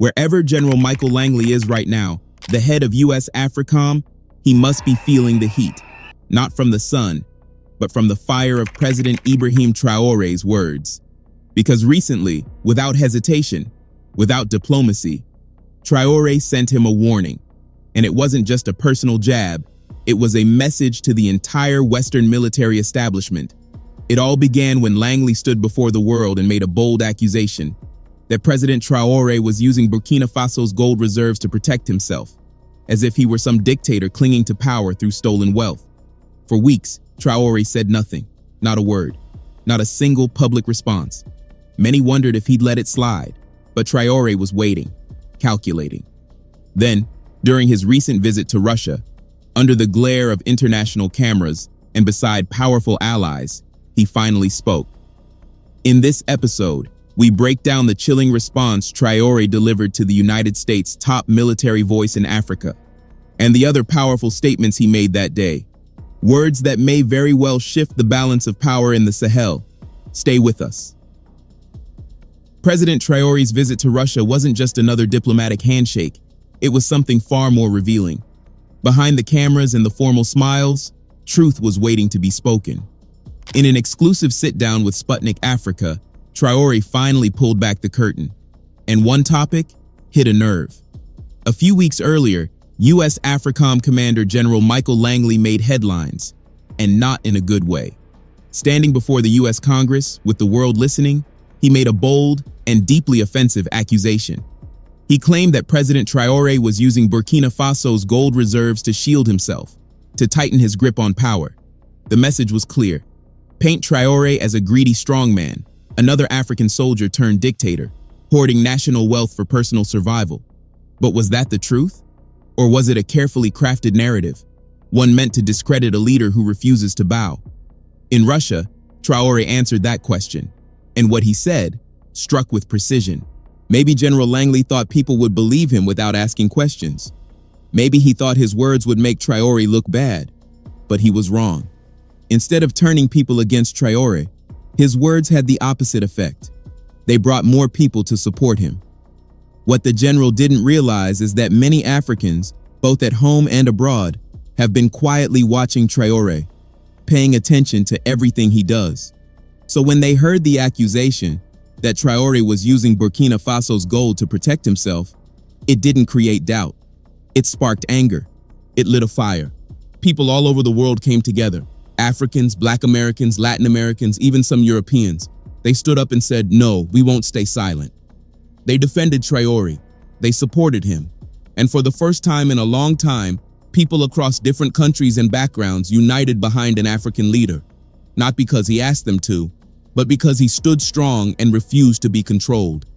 Wherever General Michael Langley is right now, the head of US AFRICOM, he must be feeling the heat, not from the sun, but from the fire of President Ibrahim Traoré's words. Because recently, without hesitation, without diplomacy, Traoré sent him a warning. And it wasn't just a personal jab, it was a message to the entire Western military establishment. It all began when Langley stood before the world and made a bold accusation that President Traoré was using Burkina Faso's gold reserves to protect himself, as if he were some dictator clinging to power through stolen wealth. For weeks, Traoré said nothing, not a word, not a single public response. Many wondered if he'd let it slide, but Traoré was waiting, calculating. Then, during his recent visit to Russia, under the glare of international cameras and beside powerful allies, he finally spoke. In this episode, we break down the chilling response Traoré delivered to the United States' top military voice in Africa, and the other powerful statements he made that day. Words that may very well shift the balance of power in the Sahel. Stay with us. President Traoré's visit to Russia wasn't just another diplomatic handshake. It was something far more revealing. Behind the cameras and the formal smiles, truth was waiting to be spoken. In an exclusive sit-down with Sputnik Africa, Traoré finally pulled back the curtain, and one topic hit a nerve. A few weeks earlier, US AFRICOM Commander General Michael Langley made headlines, and not in a good way. Standing before the US Congress, with the world listening, he made a bold and deeply offensive accusation. He claimed that President Traoré was using Burkina Faso's gold reserves to shield himself, to tighten his grip on power. The message was clear. Paint Traoré as a greedy strongman, another African soldier turned dictator, hoarding national wealth for personal survival. But was that the truth? Or was it a carefully crafted narrative, one meant to discredit a leader who refuses to bow? In Russia, Traoré answered that question, and what he said struck with precision. Maybe General Langley thought people would believe him without asking questions. Maybe he thought his words would make Traoré look bad, but he was wrong. Instead of turning people against Traoré, his words had the opposite effect. They brought more people to support him. What the general didn't realize is that many Africans, both at home and abroad, have been quietly watching Traoré, paying attention to everything he does. So when they heard the accusation that Traoré was using Burkina Faso's gold to protect himself, it didn't create doubt. It sparked anger. It lit a fire. People all over the world came together. Africans, Black Americans, Latin Americans, even some Europeans. They stood up and said, "No, we won't stay silent." They defended Traoré. They supported him. And for the first time in a long time, people across different countries and backgrounds united behind an African leader. Not because he asked them to, but because he stood strong and refused to be controlled.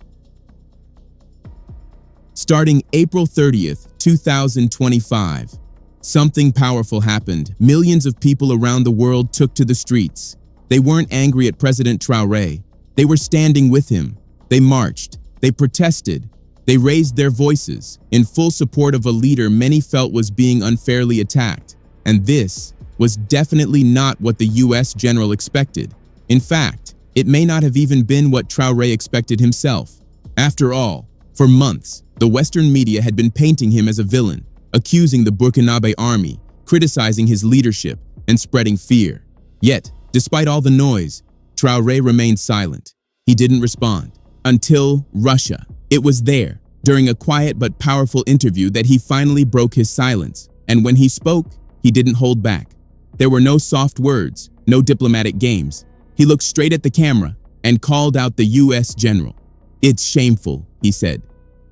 Starting April 30th, 2025, something powerful happened. Millions of people around the world took to the streets. They weren't angry at President Traoré. They were standing with him. They marched. They protested. They raised their voices in full support of a leader many felt was being unfairly attacked. And this was definitely not what the US general expected. In fact, it may not have even been what Traoré expected himself. After all, for months, the Western media had been painting him as a villain, accusing the Burkinabe army, criticizing his leadership, and spreading fear. Yet, despite all the noise, Traoré remained silent. He didn't respond. Until Russia. It was there, during a quiet but powerful interview, that he finally broke his silence. And when he spoke, he didn't hold back. There were no soft words, no diplomatic games. He looked straight at the camera and called out the US general. "It's shameful," he said,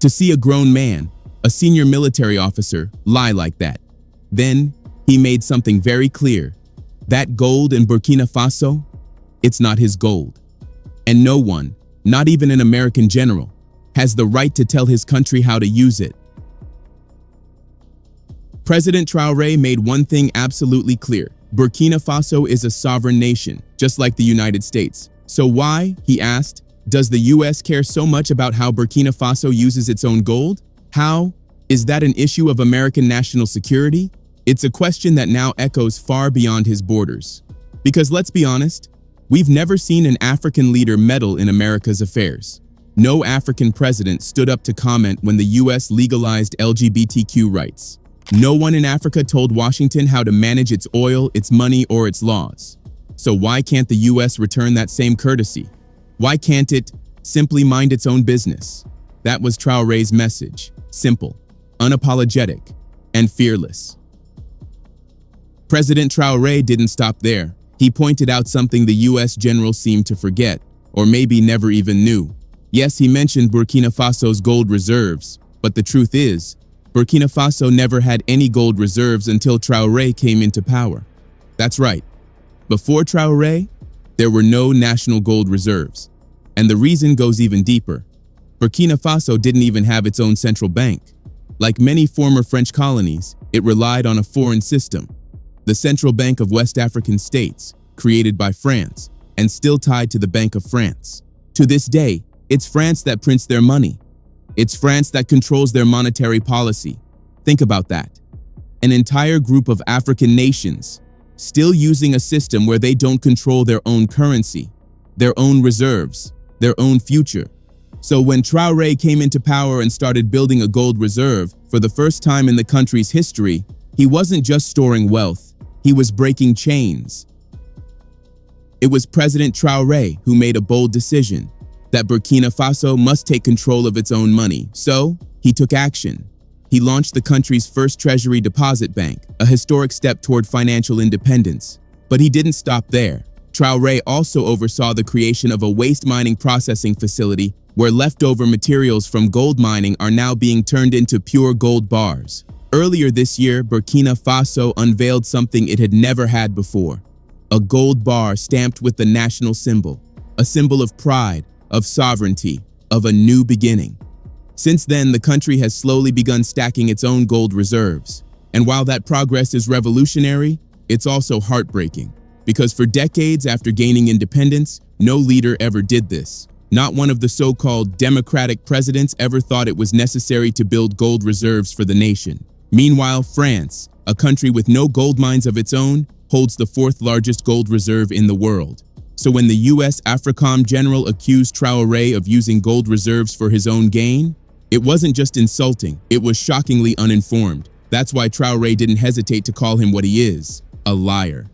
"to see a grown man, a senior military officer, lie like that." Then he made something very clear. That gold in Burkina Faso, it's not his gold. And no one, not even an American general, has the right to tell his country how to use it. President Traoré made one thing absolutely clear. Burkina Faso is a sovereign nation, just like the United States. So why, he asked, does the US care so much about how Burkina Faso uses its own gold? How? Is that an issue of American national security? It's a question that now echoes far beyond his borders. Because let's be honest, we've never seen an African leader meddle in America's affairs. No African president stood up to comment when the US legalized LGBTQ rights. No one in Africa told Washington how to manage its oil, its money, or its laws. So why can't the US return that same courtesy? Why can't it simply mind its own business? That was Traoré's message. Simple, unapologetic, and fearless. President Traoré didn't stop there. He pointed out something the US general seemed to forget, or maybe never even knew. Yes, he mentioned Burkina Faso's gold reserves, but the truth is, Burkina Faso never had any gold reserves until Traoré came into power. That's right. Before Traoré, there were no national gold reserves. And the reason goes even deeper. Burkina Faso didn't even have its own central bank. Like many former French colonies, it relied on a foreign system, the Central Bank of West African States, created by France, and still tied to the Bank of France. To this day, it's France that prints their money. It's France that controls their monetary policy. Think about that. An entire group of African nations still using a system where they don't control their own currency, their own reserves, their own future. So when Traoré came into power and started building a gold reserve for the first time in the country's history, he wasn't just storing wealth, he was breaking chains. It was President Traoré who made a bold decision that Burkina Faso must take control of its own money. So, he took action. He launched the country's first treasury deposit bank, a historic step toward financial independence. But he didn't stop there. Traoré also oversaw the creation of a waste mining processing facility where leftover materials from gold mining are now being turned into pure gold bars. Earlier this year, Burkina Faso unveiled something it had never had before: a gold bar stamped with the national symbol, a symbol of pride, of sovereignty, of a new beginning. Since then, the country has slowly begun stacking its own gold reserves. And while that progress is revolutionary, it's also heartbreaking. Because for decades after gaining independence, no leader ever did this. Not one of the so-called democratic presidents ever thought it was necessary to build gold reserves for the nation. Meanwhile, France, a country with no gold mines of its own, holds the fourth largest gold reserve in the world. So when the US AFRICOM general accused Traoré of using gold reserves for his own gain, it wasn't just insulting, it was shockingly uninformed. That's why Traoré didn't hesitate to call him what he is: a liar.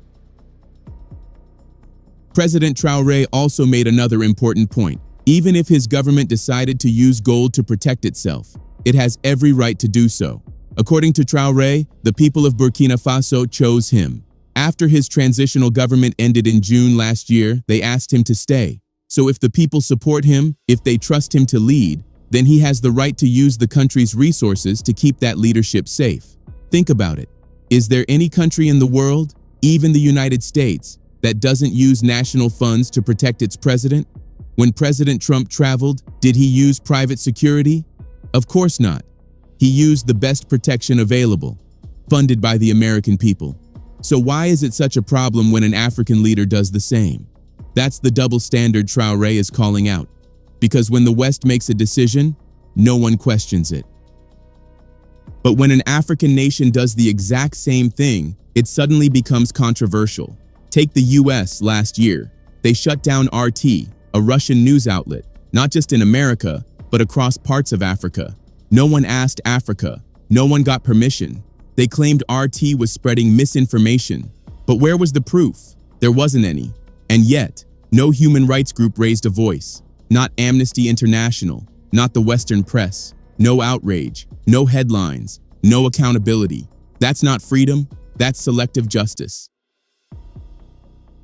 President Traoré also made another important point. Even if his government decided to use gold to protect itself, it has every right to do so. According to Traoré, the people of Burkina Faso chose him. After his transitional government ended in June last year, they asked him to stay. So if the people support him, if they trust him to lead, then he has the right to use the country's resources to keep that leadership safe. Think about it. Is there any country in the world, even the United States, that doesn't use national funds to protect its president? When President Trump traveled, did he use private security? Of course not. He used the best protection available, funded by the American people. So why is it such a problem when an African leader does the same? That's the double standard Traoré is calling out. Because when the West makes a decision, no one questions it. But when an African nation does the exact same thing, it suddenly becomes controversial. Take the US last year. They shut down RT, a Russian news outlet, not just in America, but across parts of Africa. No one asked Africa. No one got permission. They claimed RT was spreading misinformation. But where was the proof? There wasn't any. And yet, no human rights group raised a voice. Not Amnesty International, not the Western press. No outrage, no headlines, no accountability. That's not freedom, that's selective justice.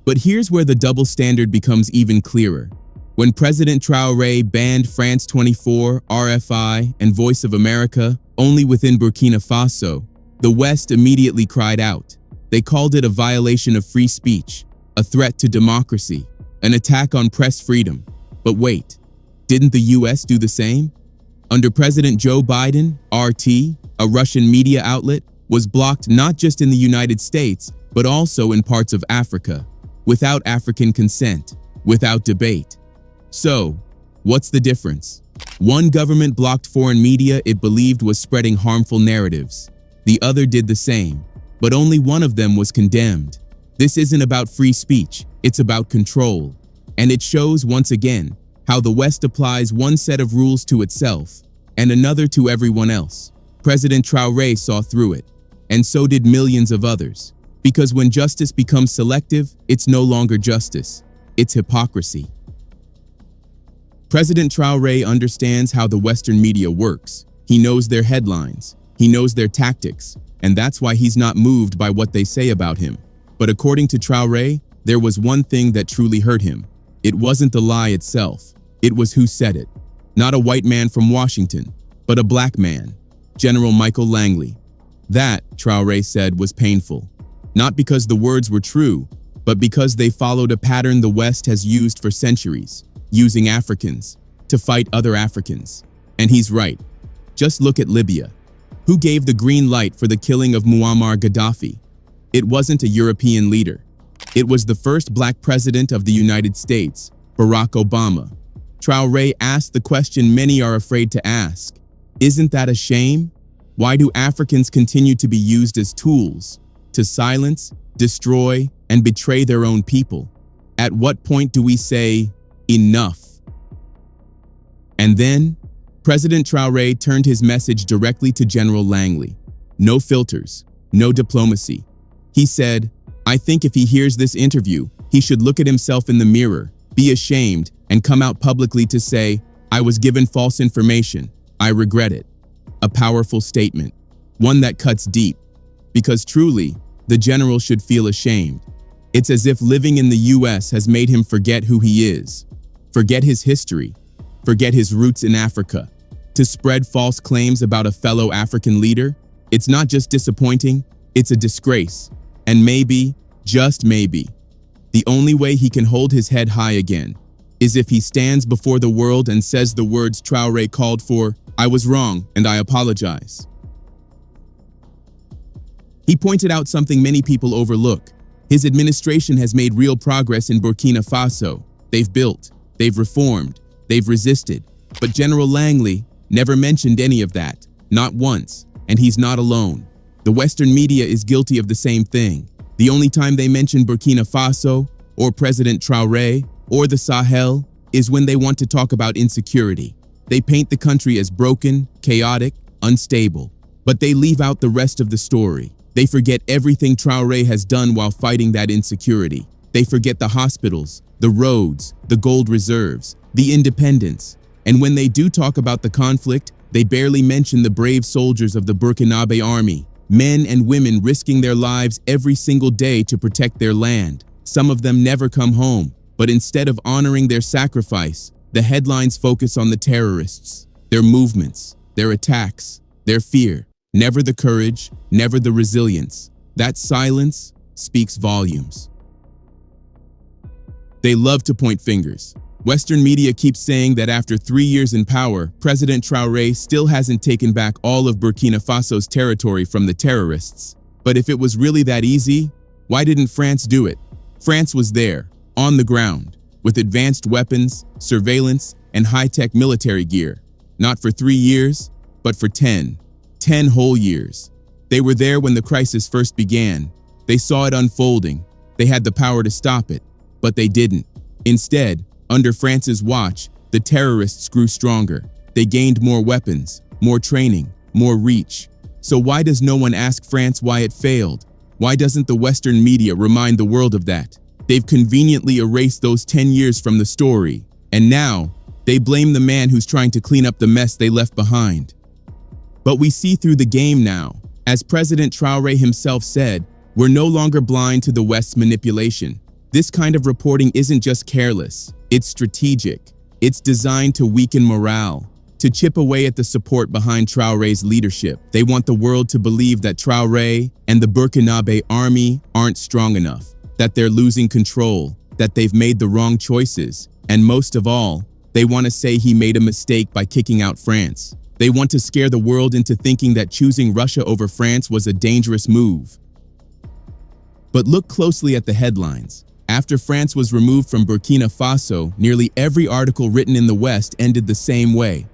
But here's where the double standard becomes even clearer. When President Traoré banned France 24, RFI, and Voice of America only within Burkina Faso, the West immediately cried out. They called it a violation of free speech, a threat to democracy, an attack on press freedom. But wait, didn't the US do the same? Under President Joe Biden, RT, a Russian media outlet, was blocked not just in the United States, but also in parts of Africa, without African consent, without debate. So, what's the difference? One government blocked foreign media it believed was spreading harmful narratives. The other did the same, but only one of them was condemned. This isn't about free speech, it's about control. And it shows once again, how the West applies one set of rules to itself and another to everyone else. President Traoré saw through it, and so did millions of others. Because when justice becomes selective, it's no longer justice, it's hypocrisy. President Traoré understands how the Western media works. He knows their headlines, he knows their tactics, and that's why he's not moved by what they say about him. But according to Traoré, there was one thing that truly hurt him. It wasn't the lie itself, it was who said it. Not a white man from Washington, but a black man, General Michael Langley. That, Traoré said, was painful. Not because the words were true, but because they followed a pattern the West has used for centuries, using Africans to fight other Africans. And he's right. Just look at Libya. Who gave the green light for the killing of Muammar Gaddafi? It wasn't a European leader. It was the first black president of the United States, Barack Obama. Traoré asked the question many are afraid to ask. Isn't that a shame? Why do Africans continue to be used as tools to silence, destroy, and betray their own people? At what point do we say, enough? And then, President Traoré turned his message directly to General Langley. No filters, no diplomacy. He said, I think if he hears this interview, he should look at himself in the mirror, be ashamed, and come out publicly to say, I was given false information. I regret it. A powerful statement, one that cuts deep, because truly, the general should feel ashamed. It's as if living in the US has made him forget who he is, forget his history, forget his roots in Africa. To spread false claims about a fellow African leader, it's not just disappointing, it's a disgrace. And maybe, just maybe, the only way he can hold his head high again is if he stands before the world and says the words Traoré called for, I was wrong and I apologize. He pointed out something many people overlook. His administration has made real progress in Burkina Faso. They've built, they've reformed, they've resisted. But General Langley never mentioned any of that, not once, and he's not alone. The Western media is guilty of the same thing. The only time they mention Burkina Faso, or President Traoré, or the Sahel, is when they want to talk about insecurity. They paint the country as broken, chaotic, unstable, but they leave out the rest of the story. They forget everything Traoré has done while fighting that insecurity. They forget the hospitals, the roads, the gold reserves, the independence. And when they do talk about the conflict, they barely mention the brave soldiers of the Burkinabe army, men and women risking their lives every single day to protect their land. Some of them never come home, but instead of honoring their sacrifice, the headlines focus on the terrorists, their movements, their attacks, their fear. Never the courage, never the resilience. That silence speaks volumes. They love to point fingers. Western media keeps saying that after 3 years in power, President Traoré still hasn't taken back all of Burkina Faso's territory from the terrorists. But if it was really that easy, why didn't France do it? France was there, on the ground, with advanced weapons, surveillance, and high-tech military gear. Not for 3 years, but for 10 whole years. They were there when the crisis first began. They saw it unfolding. They had the power to stop it, but they didn't. Instead, under France's watch, the terrorists grew stronger. They gained more weapons, more training, more reach. So why does no one ask France why it failed? Why doesn't the Western media remind the world of that? They've conveniently erased those 10 years from the story, and now they blame the man who's trying to clean up the mess they left behind. But we see through the game now. As President Traoré himself said, we're no longer blind to the West's manipulation. This kind of reporting isn't just careless, it's strategic. It's designed to weaken morale, to chip away at the support behind Traoré's leadership. They want the world to believe that Traoré and the Burkinabe army aren't strong enough, that they're losing control, that they've made the wrong choices, and most of all, they want to say he made a mistake by kicking out France. They want to scare the world into thinking that choosing Russia over France was a dangerous move. But look closely at the headlines. After France was removed from Burkina Faso, nearly every article written in the West ended the same way.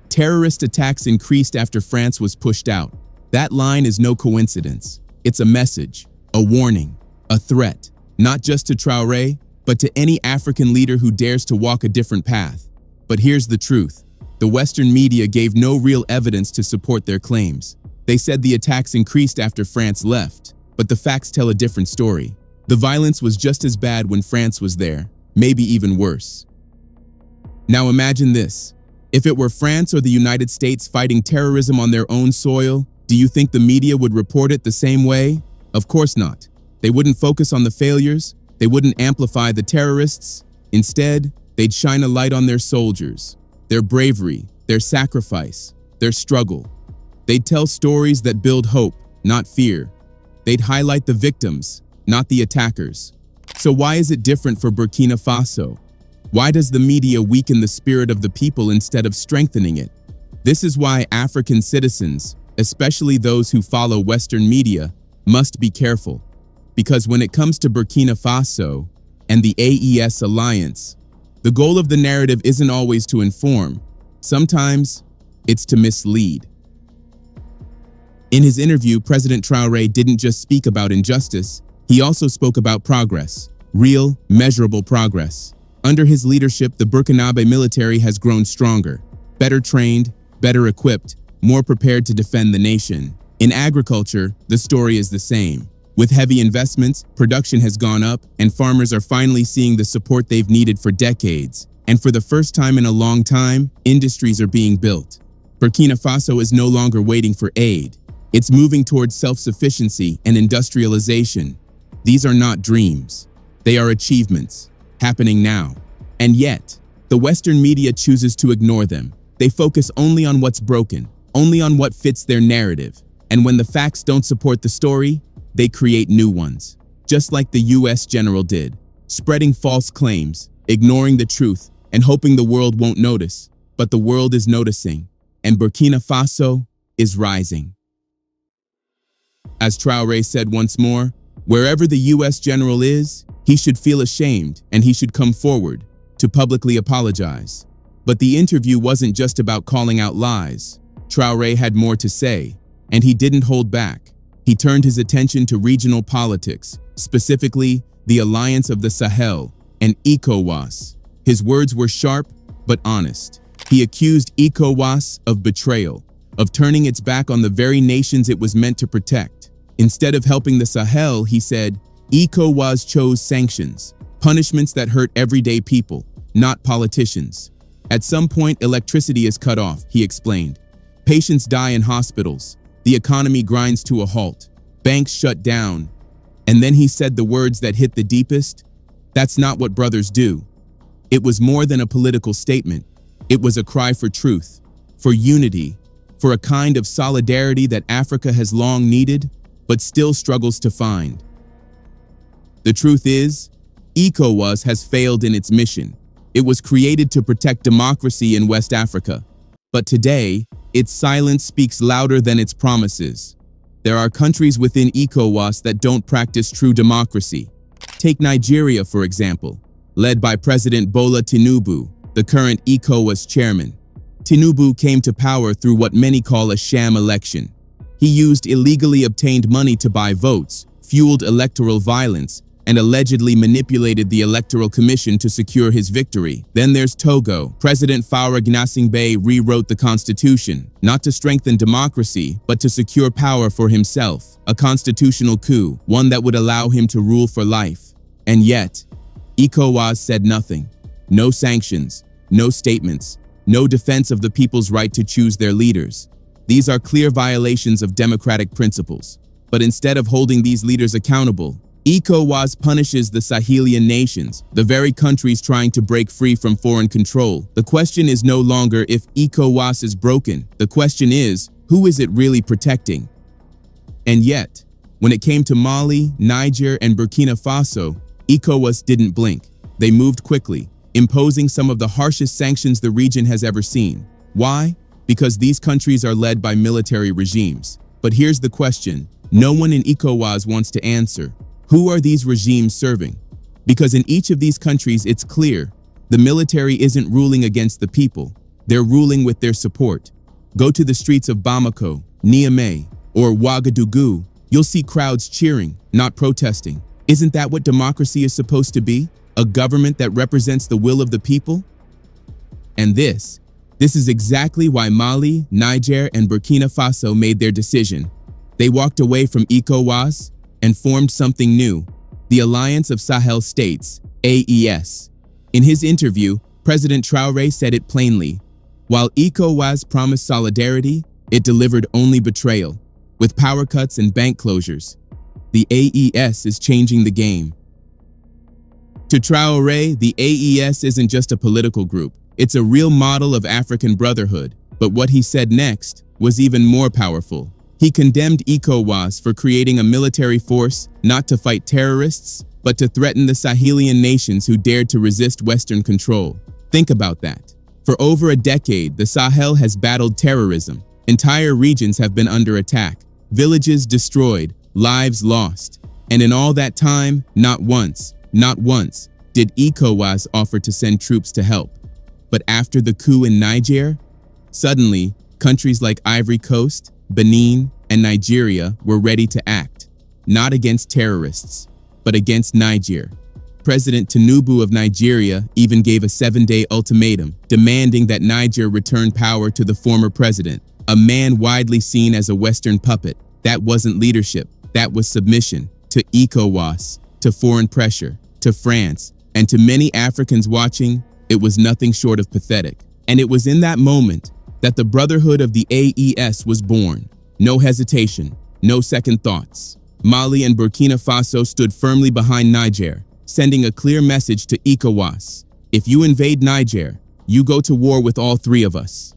Terrorist attacks increased after France was pushed out. That line is no coincidence. It's a message, a warning, a threat, not just to Traoré, but to any African leader who dares to walk a different path. But here's the truth. The Western media gave no real evidence to support their claims. They said the attacks increased after France left, but the facts tell a different story. The violence was just as bad when France was there, maybe even worse. Now imagine this. If it were France or the United States fighting terrorism on their own soil, do you think the media would report it the same way? Of course not. They wouldn't focus on the failures, they wouldn't amplify the terrorists. Instead, they'd shine a light on their soldiers, their bravery, their sacrifice, their struggle. They'd tell stories that build hope, not fear. They'd highlight the victims, not the attackers. So why is it different for Burkina Faso? Why does the media weaken the spirit of the people instead of strengthening it? This is why African citizens, especially those who follow Western media, must be careful. Because when it comes to Burkina Faso and the AES alliance, the goal of the narrative isn't always to inform. Sometimes it's to mislead. In his interview, President Traoré didn't just speak about injustice, he also spoke about progress, real, measurable progress. Under his leadership, the Burkinabe military has grown stronger, better trained, better equipped, more prepared to defend the nation. In agriculture, the story is the same. With heavy investments, production has gone up, and farmers are finally seeing the support they've needed for decades. And for the first time in a long time, industries are being built. Burkina Faso is no longer waiting for aid. It's moving towards self-sufficiency and industrialization. These are not dreams. They are achievements, happening now. And yet, the Western media chooses to ignore them. They focus only on what's broken, only on what fits their narrative. And when the facts don't support the story, they create new ones. Just like the US general did, spreading false claims, ignoring the truth, and hoping the world won't notice. But the world is noticing, and Burkina Faso is rising. As Traoré said once more, wherever the US general is, he should feel ashamed and he should come forward to publicly apologize. But the interview wasn't just about calling out lies. Traoré had more to say, and he didn't hold back. He turned his attention to regional politics, specifically the alliance of the Sahel and ECOWAS. His words were sharp but honest. He accused ECOWAS of betrayal, of turning its back on the very nations it was meant to protect. Instead of helping the Sahel, he said, ECOWAS chose sanctions, punishments that hurt everyday people, not politicians. At some point, electricity is cut off, he explained. Patients die in hospitals. The economy grinds to a halt. Banks shut down. And then he said the words that hit the deepest. That's not what brothers do. It was more than a political statement. It was a cry for truth, for unity, for a kind of solidarity that Africa has long needed, but still struggles to find. The truth is, ECOWAS has failed in its mission. It was created to protect democracy in West Africa. But today, its silence speaks louder than its promises. There are countries within ECOWAS that don't practice true democracy. Take Nigeria, for example, led by President Bola Tinubu, the current ECOWAS chairman. Tinubu came to power through what many call a sham election. He used illegally obtained money to buy votes, fueled electoral violence, and allegedly manipulated the Electoral Commission to secure his victory. Then there's Togo. President Faure Gnassingbé rewrote the constitution, not to strengthen democracy, but to secure power for himself. A constitutional coup, one that would allow him to rule for life. And yet, ECOWAS said nothing. No sanctions, no statements, no defense of the people's right to choose their leaders. These are clear violations of democratic principles. But instead of holding these leaders accountable, ECOWAS punishes the Sahelian nations, the very countries trying to break free from foreign control. The question is no longer if ECOWAS is broken. The question is, who is it really protecting? And yet, when it came to Mali, Niger, and Burkina Faso, ECOWAS didn't blink. They moved quickly, imposing some of the harshest sanctions the region has ever seen. Why? Because these countries are led by military regimes. But here's the question no one in ECOWAS wants to answer. Who are these regimes serving? Because in each of these countries, it's clear, the military isn't ruling against the people. They're ruling with their support. Go to the streets of Bamako, Niamey, or Ouagadougou, you'll see crowds cheering, not protesting. Isn't that what democracy is supposed to be? A government that represents the will of the people? And this is exactly why Mali, Niger, and Burkina Faso made their decision. They walked away from ECOWAS and formed something new, the Alliance of Sahel States, AES. In his interview, President Traoré said it plainly. While ECOWAS promised solidarity, it delivered only betrayal. With power cuts and bank closures, the AES is changing the game. To Traoré, the AES isn't just a political group. It's a real model of African brotherhood. But what he said next was even more powerful. He condemned ECOWAS for creating a military force not to fight terrorists, but to threaten the Sahelian nations who dared to resist Western control. Think about that. For over a decade, the Sahel has battled terrorism. Entire regions have been under attack, villages destroyed, lives lost. And in all that time, not once did ECOWAS offer to send troops to help. But after the coup in Niger, suddenly, countries like Ivory Coast, Benin, and Nigeria were ready to act, not against terrorists, but against Niger. President Tinubu of Nigeria even gave a 7-day ultimatum, demanding that Niger return power to the former president, a man widely seen as a Western puppet. That wasn't leadership, that was submission to ECOWAS, to foreign pressure, to France, and to many Africans watching. It was nothing short of pathetic. And it was in that moment that the Brotherhood of the AES was born. No hesitation, no second thoughts. Mali and Burkina Faso stood firmly behind Niger, sending a clear message to ECOWAS. If you invade Niger, you go to war with all three of us.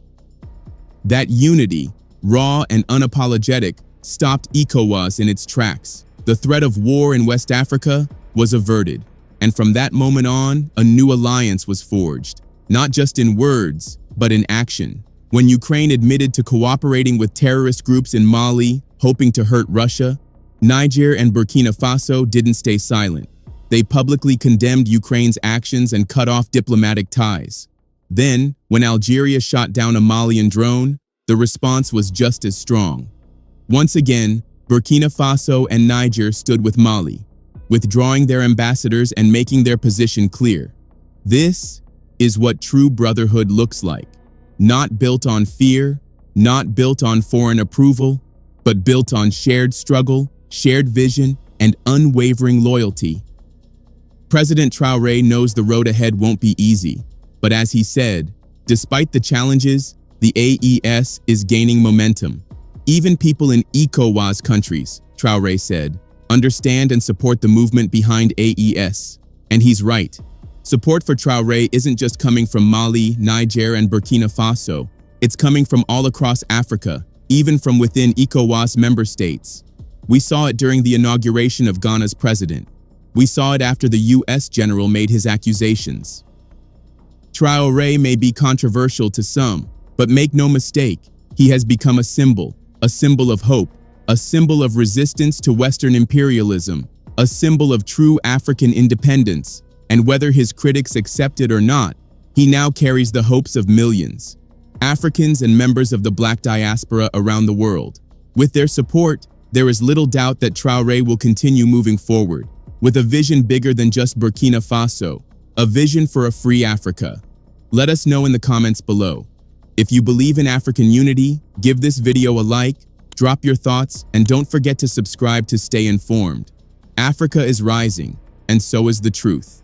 That unity, raw and unapologetic, stopped ECOWAS in its tracks. The threat of war in West Africa was averted. And from that moment on, a new alliance was forged, not just in words, but in action. When Ukraine admitted to cooperating with terrorist groups in Mali, hoping to hurt Russia, Niger and Burkina Faso didn't stay silent. They publicly condemned Ukraine's actions and cut off diplomatic ties. Then, when Algeria shot down a Malian drone, the response was just as strong. Once again, Burkina Faso and Niger stood with Mali, withdrawing their ambassadors and making their position clear. This is what true brotherhood looks like. Not built on fear, not built on foreign approval, but built on shared struggle, shared vision, and unwavering loyalty. President Traoré knows the road ahead won't be easy, but as he said, despite the challenges, the AES is gaining momentum. Even people in ECOWAS countries, Traoré said, understand and support the movement behind AES. And he's right. Support for Traoré isn't just coming from Mali, Niger, and Burkina Faso. It's coming from all across Africa, even from within ECOWAS member states. We saw it during the inauguration of Ghana's president. We saw it after the US general made his accusations. Traoré may be controversial to some, but make no mistake, he has become a symbol of hope, a symbol of resistance to Western imperialism, a symbol of true African independence. And whether his critics accept it or not, he now carries the hopes of millions, Africans and members of the Black diaspora around the world. With their support, there is little doubt that Traoré will continue moving forward, with a vision bigger than just Burkina Faso, a vision for a free Africa. Let us know in the comments below. If you believe in African unity, give this video a like, drop your thoughts, and don't forget to subscribe to stay informed. Africa is rising, and so is the truth.